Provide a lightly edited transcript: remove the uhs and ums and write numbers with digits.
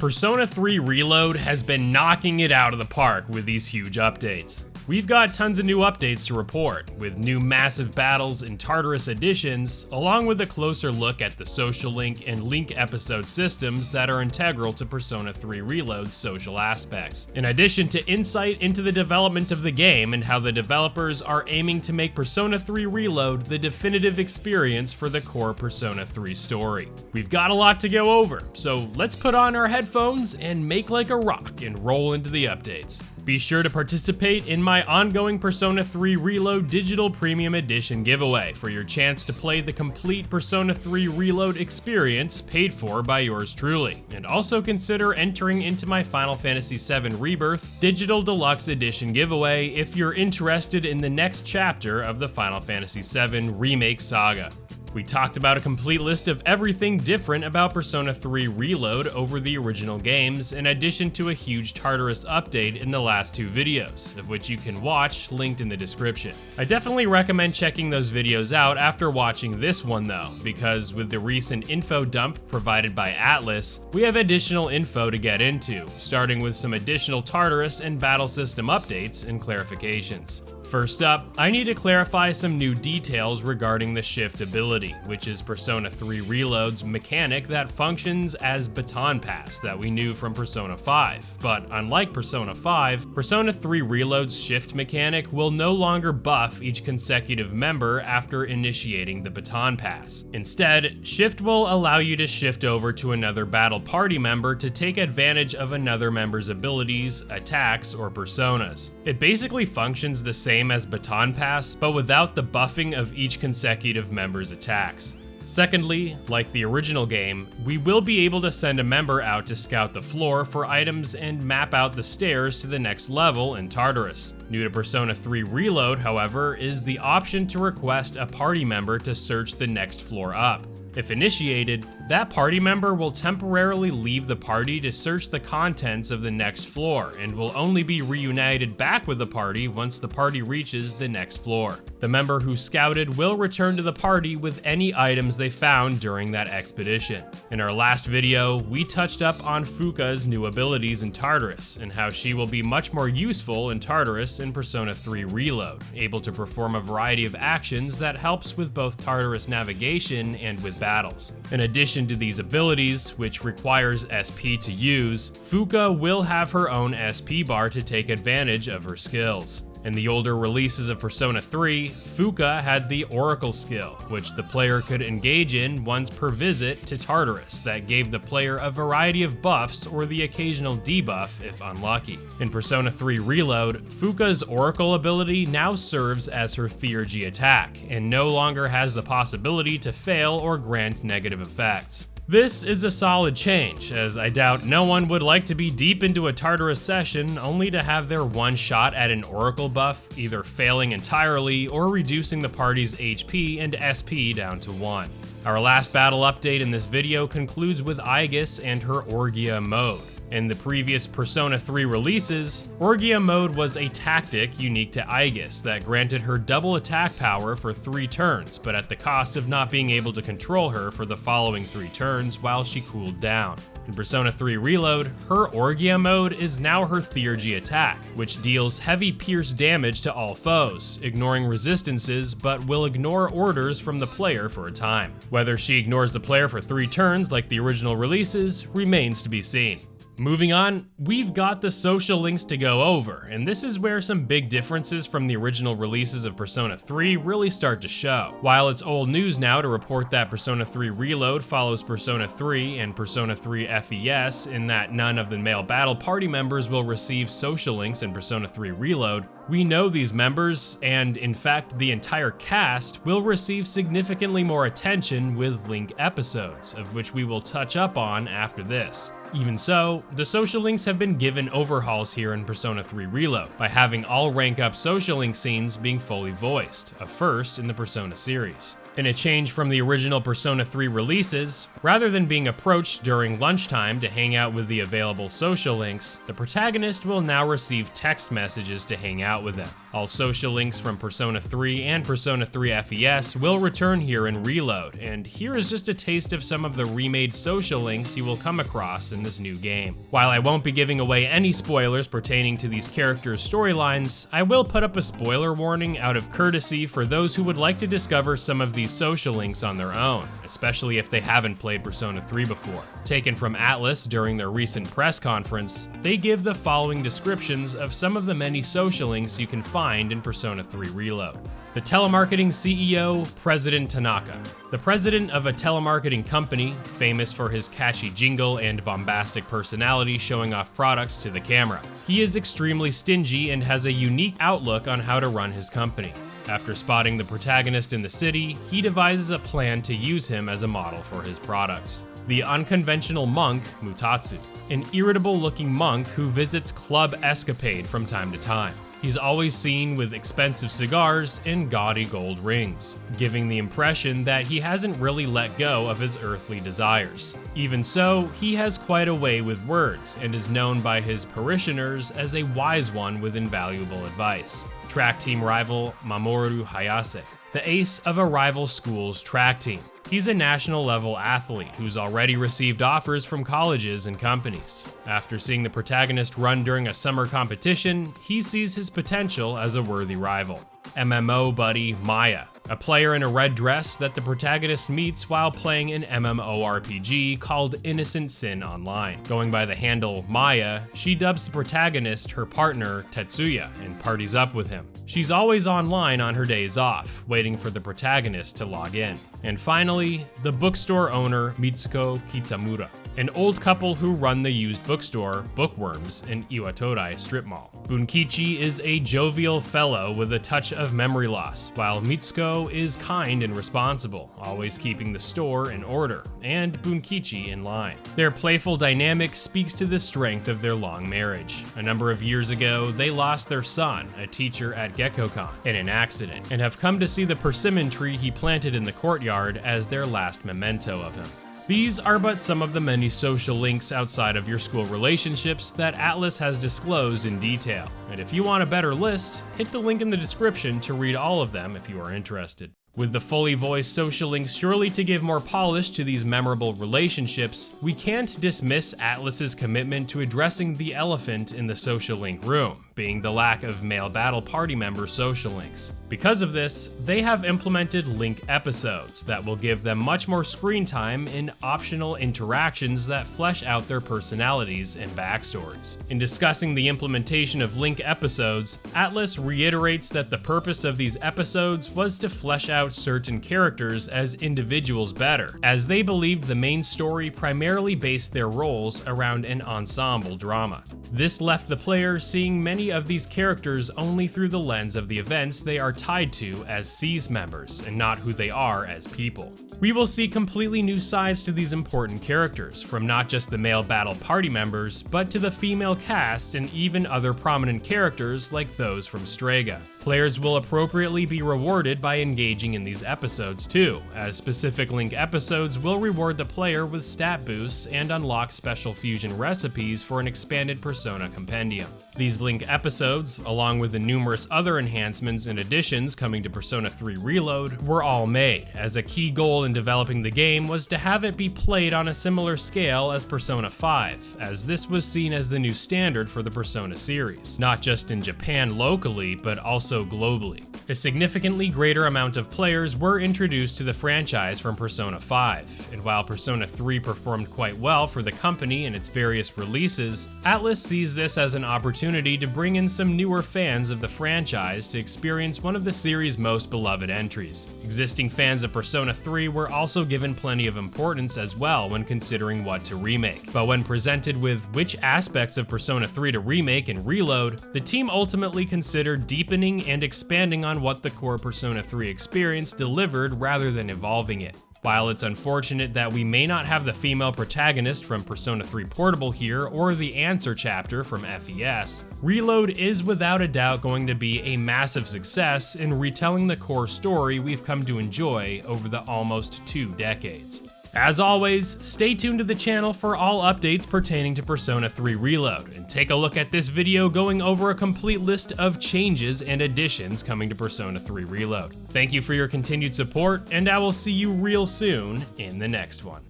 Persona 3 Reload has been knocking it out of the park with these huge updates. We've got tons of new updates to report, with new massive battles and Tartarus additions, along with a closer look at the social link and link episode systems that are integral to Persona 3 Reload's social aspects. In addition to insight into the development of the game and how the developers are aiming to make Persona 3 Reload the definitive experience for the core Persona 3 story. We've got a lot to go over, so let's put on our headphones and make like a rock and roll into the updates. Be sure to participate in my ongoing Persona 3 Reload Digital Premium Edition giveaway for your chance to play the complete Persona 3 Reload experience paid for by yours truly. And also consider entering into my Final Fantasy VII Rebirth Digital Deluxe Edition giveaway if you're interested in the next chapter of the Final Fantasy VII Remake saga. We talked about a complete list of everything different about Persona 3 Reload over the original games, in addition to a huge Tartarus update in the last two videos, of which you can watch linked in the description. I definitely recommend checking those videos out after watching this one though, because with the recent info dump provided by Atlus, we have additional info to get into, starting with some additional Tartarus and battle system updates and clarifications. First up, I need to clarify some new details regarding the shift ability, which is Persona 3 Reload's mechanic that functions as baton pass that we knew from Persona 5. But unlike Persona 5, Persona 3 Reload's shift mechanic will no longer buff each consecutive member after initiating the baton pass. Instead, shift will allow you to shift over to another battle party member to take advantage of another member's abilities, attacks, or personas. It basically functions the same as baton pass, but without the buffing of each consecutive member's attacks. Secondly, like the original game, we will be able to send a member out to scout the floor for items and map out the stairs to the next level in Tartarus. New to Persona 3 Reload, however, is the option to request a party member to search the next floor up. If initiated, that party member will temporarily leave the party to search the contents of the next floor and will only be reunited back with the party once the party reaches the next floor. The member who scouted will return to the party with any items they found during that expedition. In our last video, we touched up on Fuka's new abilities in Tartarus and how she will be much more useful in Tartarus in Persona 3 Reload, able to perform a variety of actions that helps with both Tartarus navigation and with battles. In addition to these abilities, which requires SP to use, Fuka will have her own SP bar to take advantage of her skills. In the older releases of Persona 3, Fuka had the Oracle skill, which the player could engage in once per visit to Tartarus that gave the player a variety of buffs or the occasional debuff if unlucky. In Persona 3 Reload, Fuka's Oracle ability now serves as her Theurgy attack, and no longer has the possibility to fail or grant negative effects. This is a solid change, as I doubt no one would like to be deep into a Tartarus session only to have their one shot at an Oracle buff either failing entirely or reducing the party's HP and SP down to 1. Our last battle update in this video concludes with Aegis and her Orgia mode. In the previous Persona 3 releases, Orgia mode was a tactic unique to Aegis that granted her double attack power for 3 turns, but at the cost of not being able to control her for the following 3 turns while she cooled down. In Persona 3 Reload, her Orgia mode is now her Theurgy attack, which deals heavy pierce damage to all foes, ignoring resistances but will ignore orders from the player for a time. Whether she ignores the player for 3 turns like the original releases remains to be seen. Moving on, we've got the social links to go over, and this is where some big differences from the original releases of Persona 3 really start to show. While it's old news now to report that Persona 3 Reload follows Persona 3 and Persona 3 FES in that none of the male battle party members will receive social links in Persona 3 Reload, we know these members, and in fact the entire cast, will receive significantly more attention with link episodes, of which we will touch up on after this. Even so, the social links have been given overhauls here in Persona 3 Reload, by having all rank up social link scenes being fully voiced, a first in the Persona series. In a change from the original Persona 3 releases, rather than being approached during lunchtime to hang out with the available social links, the protagonist will now receive text messages to hang out with them. All social links from Persona 3 and Persona 3 FES will return here in Reload, and here is just a taste of some of the remade social links you will come across in this new game. While I won't be giving away any spoilers pertaining to these characters' storylines, I will put up a spoiler warning out of courtesy for those who would like to discover some of these social links on their own, especially if they haven't played Persona 3 before. Taken from Atlus during their recent press conference, they give the following descriptions of some of the many social links you can find in Persona 3 Reload. The telemarketing CEO, President Tanaka. The president of a telemarketing company, famous for his catchy jingle and bombastic personality showing off products to the camera. He is extremely stingy and has a unique outlook on how to run his company. After spotting the protagonist in the city, he devises a plan to use him as a model for his products. The unconventional monk, Mutatsu, an irritable-looking monk who visits Club Escapade from time to time. He's always seen with expensive cigars and gaudy gold rings, giving the impression that he hasn't really let go of his earthly desires. Even so, he has quite a way with words and is known by his parishioners as a wise one with invaluable advice. Track team rival Mamoru Hayase, the ace of a rival school's track team. He's a national level athlete who's already received offers from colleges and companies. After seeing the protagonist run during a summer competition, he sees his potential as a worthy rival. MMO buddy Maya, a player in a red dress that the protagonist meets while playing an MMORPG called Innocent Sin Online. Going by the handle Maya, she dubs the protagonist her partner Tetsuya and parties up with him. She's always online on her days off, waiting for the protagonist to log in. And finally, the bookstore owner Mitsuko Kitamura, an old couple who run the used bookstore Bookworms in Iwatodai Strip Mall. Bunkichi is a jovial fellow with a touch of memory loss, while Mitsuko is kind and responsible, always keeping the store in order, and Bunkichi in line. Their playful dynamic speaks to the strength of their long marriage. A number of years ago, they lost their son, a teacher at Gekkoukan, in an accident, and have come to see the persimmon tree he planted in the courtyard as their last memento of him. These are but some of the many social links outside of your school relationships that Atlus has disclosed in detail. And if you want a better list, hit the link in the description to read all of them if you are interested. With the fully voiced social links surely to give more polish to these memorable relationships, we can't dismiss Atlus's commitment to addressing the elephant in the social link room, being the lack of male battle party member social links. Because of this, they have implemented link episodes that will give them much more screen time in optional interactions that flesh out their personalities and backstories. In discussing the implementation of link episodes, Atlus reiterates that the purpose of these episodes was to flesh out certain characters as individuals better, as they believed the main story primarily based their roles around an ensemble drama. This left the player seeing many of these characters only through the lens of the events they are tied to as SEES members, and not who they are as people. We will see completely new sides to these important characters, from not just the male battle party members, but to the female cast and even other prominent characters like those from Strega. Players will appropriately be rewarded by engaging in these episodes too, as specific link episodes will reward the player with stat boosts and unlock special fusion recipes for an expanded Persona compendium. These link episodes, along with the numerous other enhancements and additions coming to Persona 3 Reload, were all made, as a key goal in developing the game was to have it be played on a similar scale as Persona 5, as this was seen as the new standard for the Persona series, not just in Japan locally, but also globally. A significantly greater amount of players were introduced to the franchise from Persona 5, and while Persona 3 performed quite well for the company in its various releases, Atlus sees this as an opportunity to bring in some newer fans of the franchise to experience one of the series' most beloved entries. Existing fans of Persona 3 were also given plenty of importance as well when considering what to remake. But when presented with which aspects of Persona 3 to remake and reload, the team ultimately considered deepening and expanding on what the core Persona 3 experience delivered rather than evolving it. While it's unfortunate that we may not have the female protagonist from Persona 3 Portable here or the answer chapter from FES, Reload is without a doubt going to be a massive success in retelling the core story we've come to enjoy over the almost 2 decades. As always, stay tuned to the channel for all updates pertaining to Persona 3 Reload, and take a look at this video going over a complete list of changes and additions coming to Persona 3 Reload. Thank you for your continued support, and I will see you real soon in the next one.